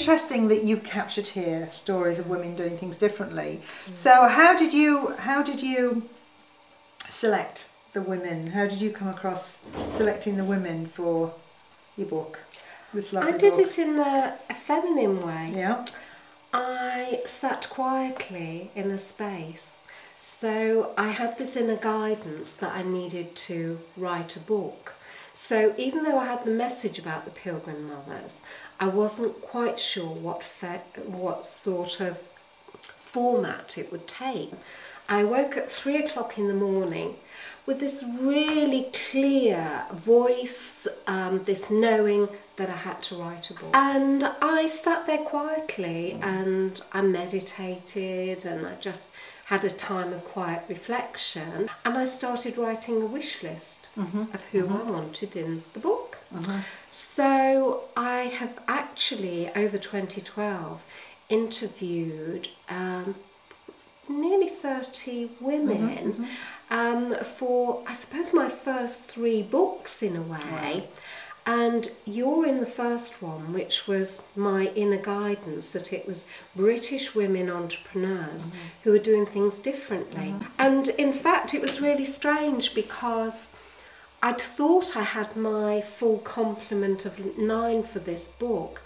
interesting that you've captured here stories of women doing things differently. So how did you select the women? How did you come across selecting the women for your book? This lovely book. I did it in a feminine way. Yeah. I sat quietly in a space. So I had this inner guidance that I needed to write a book. So even though I had the message about the Pilgrim Mothers, I wasn't quite sure what sort of format it would take. I woke at 3 o'clock in the morning with this really clear voice, this knowing that I had to write a book. And I sat there quietly and I meditated and I just had a time of quiet reflection, and I started writing a wish list of who I wanted in the book. So I have actually, over 2012, interviewed nearly 30 women for, I suppose, my first 3 books in a way. And you're in the first one, which was my inner guidance, that it was British women entrepreneurs who were doing things differently. And in fact, it was really strange because I'd thought I had my full complement of 9 for this book.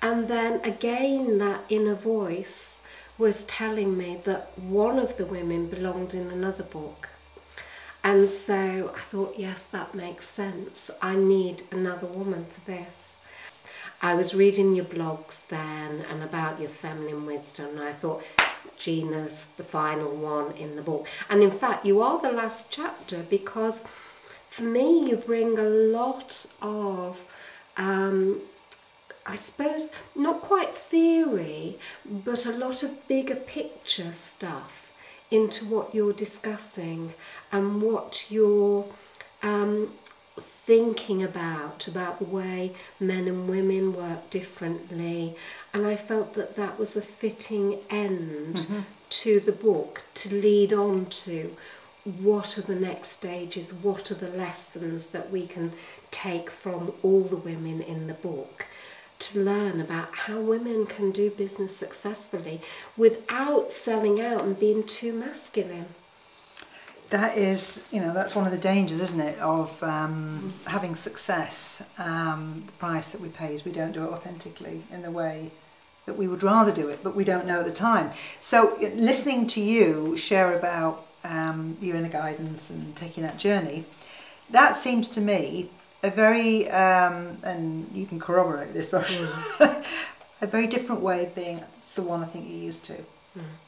And then again, that inner voice was telling me that one of the women belonged in another book. And so I thought, yes, that makes sense. I need another woman for this. I was reading your blogs then and about your feminine wisdom, and I thought, Gina's the final one in the book. And in fact, you are the last chapter, because for me, you bring a lot of, I suppose, not quite theory, but a lot of bigger picture stuff into what you're discussing and what you're thinking about the way men and women work differently. And I felt that that was a fitting end to the book, to lead on to what are the next stages, what are the lessons that we can take from all the women in the book, to learn about how women can do business successfully without selling out and being too masculine. That is, that's one of the dangers, isn't it, of having success. The price that we pay is we don't do it authentically in the way that we would rather do it, but we don't know at the time. So listening to you share about your inner guidance and taking that journey, that seems to me a very, and you can corroborate this, but a very different way of being to the one I think you're used to.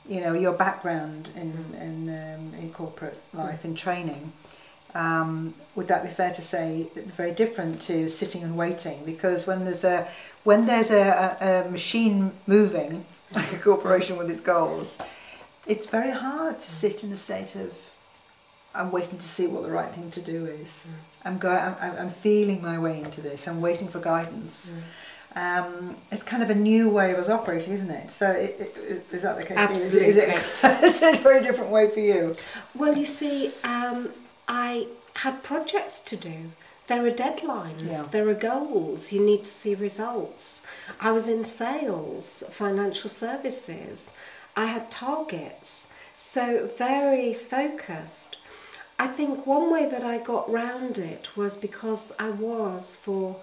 Your background in corporate life and training, would that be fair to say that very different to sitting and waiting? Because when there's a machine moving, like a corporation with its goals, it's very hard to sit in a state of I'm waiting to see what the right thing to do is. I'm feeling my way into this. I'm waiting for guidance. It's kind of a new way of us operating, isn't it? So is that the case? Absolutely. Is it a very different way for you? Well, you see, I had projects to do. There are deadlines, there are goals, you need to see results. I was in sales, financial services. I had targets, so very focused. I think one way that I got round it was because I was for,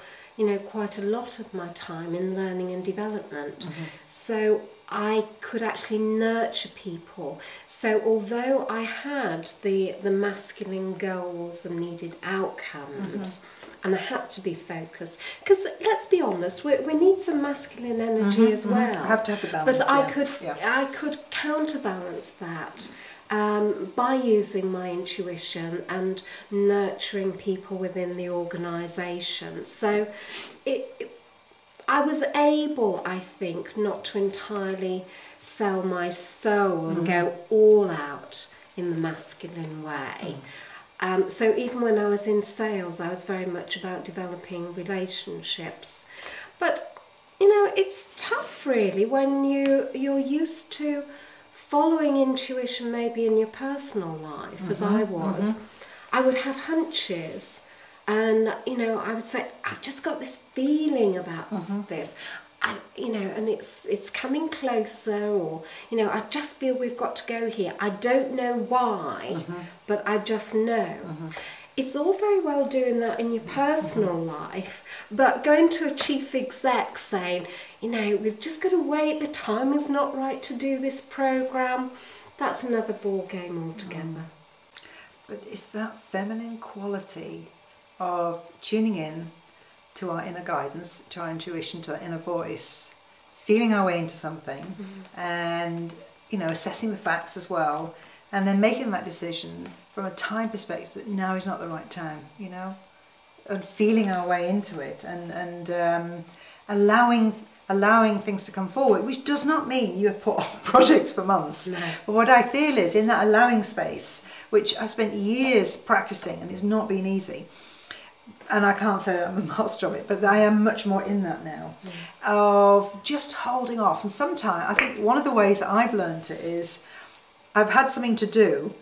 quite a lot of my time in learning and development. So I could actually nurture people. So although I had the masculine goals and needed outcomes, and I had to be focused, because let's be honest, we need some masculine energy as well. I have to have the balance. But I could counterbalance that by using my intuition and nurturing people within the organisation. So I was able, I think, not to entirely sell my soul and go all out in the masculine way. So even when I was in sales, I was very much about developing relationships. But, it's tough really when you're used to following intuition maybe in your personal life, as I was. I would have hunches and, I would say, I've just got this feeling about this. and it's coming closer, or I just feel we've got to go here. I don't know why, but I just know. It's all very well doing that in your personal life, but going to a chief exec saying, we've just got to wait, the timing's not right to do this programme, that's another ball game altogether. But it's that feminine quality of tuning in to our inner guidance, to our intuition, to that inner voice, feeling our way into something, and assessing the facts as well, and then making that decision from a time perspective that now is not the right time, and feeling our way into it, and allowing things to come forward, which does not mean you have put off projects for months. No. But what I feel is in that allowing space, which I've spent years practicing, and it's not been easy, and I can't say I'm a master of it, but I am much more in that now, of just holding off. And sometimes I think one of the ways that I've learned it is I've had something to do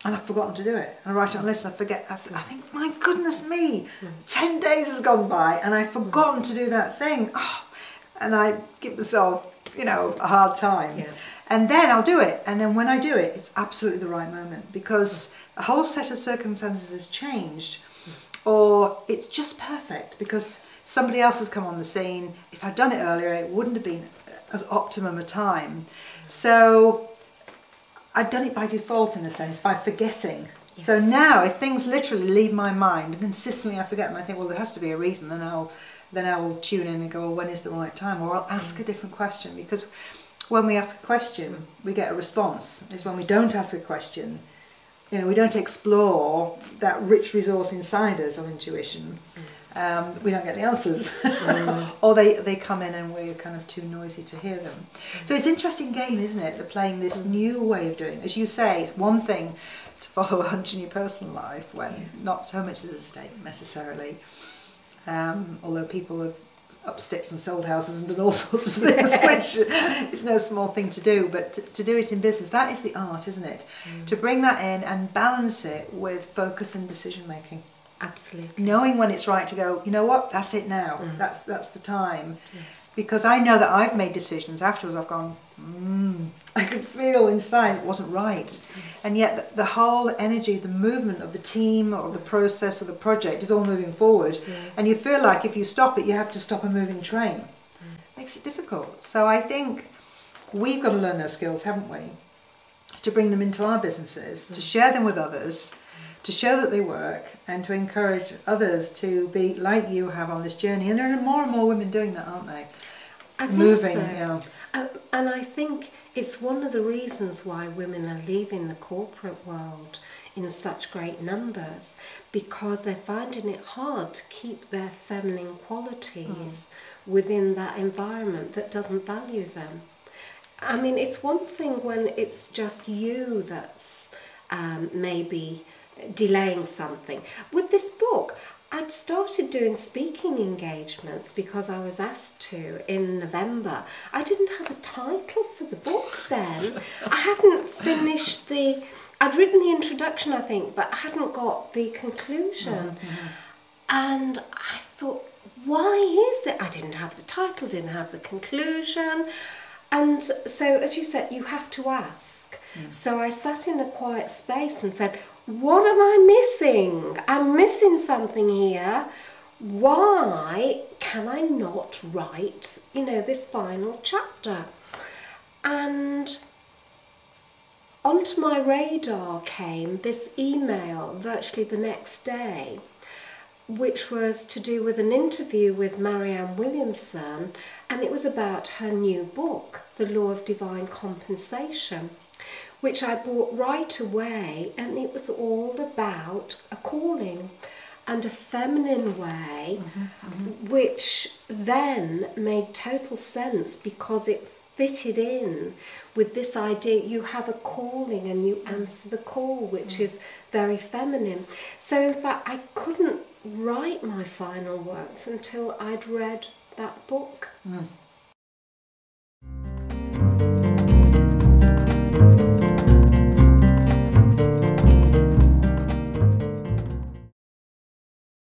and I've forgotten to do it. And I write it on a list and I forget. I think, my goodness me, 10 days has gone by and I've forgotten to do that thing. Oh, and I give myself, a hard time. Yeah. And then I'll do it. And then when I do it, it's absolutely the right moment, because a whole set of circumstances has changed, or it's just perfect because somebody else has come on the scene. If I'd done it earlier, it wouldn't have been as optimum a time. So I'd done it by default, in a sense, by forgetting. Yes. So now if things literally leave my mind and consistently I forget them, I think, well, there has to be a reason. Then I will tune in and go, well, when is the right time? Or I'll ask a different question, because when we ask a question, we get a response. It's when we don't ask a question, we don't explore that rich resource inside us of intuition, we don't get the answers. Or they come in and we're kind of too noisy to hear them. So it's an interesting game, isn't it? They're playing this new way of doing it. As you say, it's one thing to follow a hunch in your personal life when not so much as a state necessarily. Although people have up steps and sold houses and done all sorts of things, which is no small thing to do, but to do it in business, that is the art, isn't it? To bring that in and balance it with focus and decision making. Absolutely. Knowing when it's right to go, you know what, that's it now, that's the time. Yes. Because I know that I've made decisions afterwards, I've gone, I could feel inside it wasn't right. Yes. And yet the whole energy, the movement of the team or the process of the project is all moving forward. And you feel like if you stop it, you have to stop a moving train. Makes it difficult. So I think we've got to learn those skills, haven't we? To bring them into our businesses, to share them with others, to show that they work, and to encourage others to be like you have on this journey. And there are more and more women doing that, aren't they? I think Moving, so. yeah. And I think it's one of the reasons why women are leaving the corporate world in such great numbers, because they're finding it hard to keep their feminine qualities within that environment that doesn't value them. I mean, it's one thing when it's just you that's maybe delaying something. With this book, I'd started doing speaking engagements because I was asked to in November. I didn't have a title for the book then. I hadn't finished I'd written the introduction, I think, but I hadn't got the conclusion. And I thought, why is it? I didn't have the title, didn't have the conclusion. And so, as you said, you have to ask. So I sat in a quiet space and said, what am I missing? I'm missing something here. Why can I not write, this final chapter? And onto my radar came this email virtually the next day, which was to do with an interview with Marianne Williamson, and it was about her new book, The Law of Divine Compensation, which I bought right away, and it was all about a calling and a feminine way, which then made total sense because it fitted in with this idea you have a calling and you answer the call, which is very feminine. So in fact, I couldn't write my final words until I'd read that book.